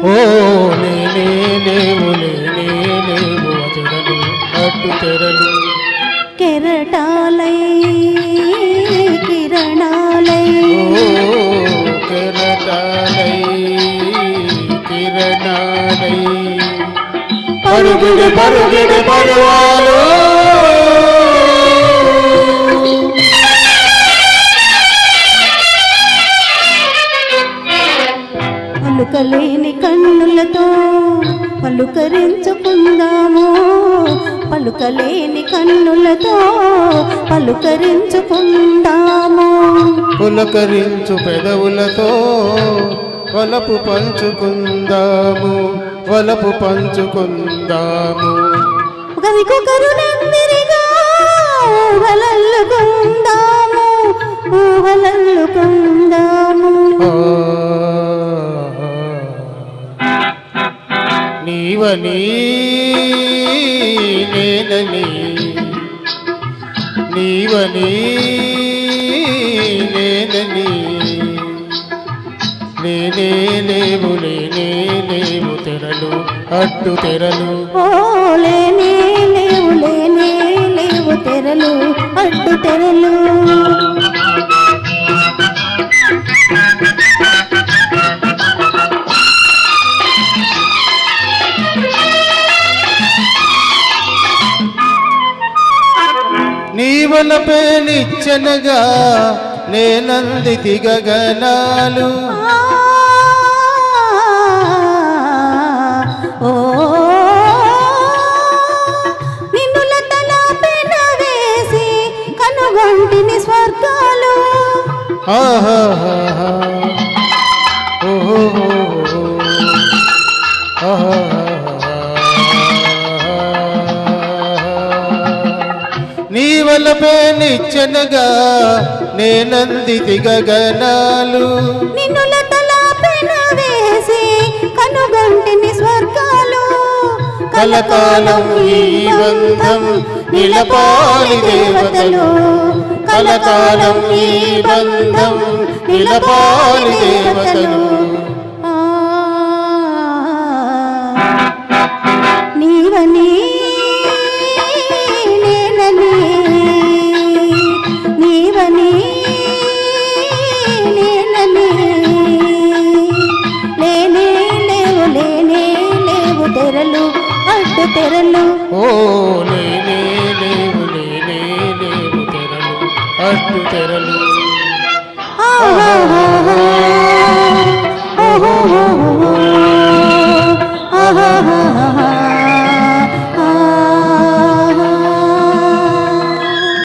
ఓ లేనే లేవు లేనే లేవు తెరలు అడ్డు తెరలు కెరటాలై కిరణాలై ఓ కెరటాలై కిరణాలై పరుగుడు పరుగుడు పరువాలు పలుకలేని కన్నులతో పలుకరించుకుందాము పలుకలేని కన్నులతో పలుకరించుకుందాము పులకరించు పెదవులతో వలపు పంచుకుందాము వలపు పంచుకుందాము ఒకరికొకరు నెమ్మదిగా ఊహలల్లుకుందాము ఊహలల్లుకుందాము నీవని నేనని నీవని నేనని లేనే లేవు లేనే లేవు తెరలు అడ్డు తెరలు ఓ లేనే లేవు లేనే లేవు తెరలు అడ్డు తెరలు నీవలపే నిచ్చెనగా నేనందితి గగనాలు ఓ నిన్నుల తలపెన వేసి కనుగొంటిని స్వర్గాలు ఆహాహా ఓహో నీవలపే నిచ్చెనగా నేనందితి గగనాలు నిన్నుల తలపెన వేసి కనుగొంటిని స్వర్గాలు కలకాలం ఈ బంధం నిలపాలి దేవతలు కలకాలం ఈ బంధం నిలపాలి దేవతలు నీవని నేనని నీవని నేనని లేనే లేవు లేనే లేవు తెరలు అడ్డు తెరలు ఓ లేనే లేవు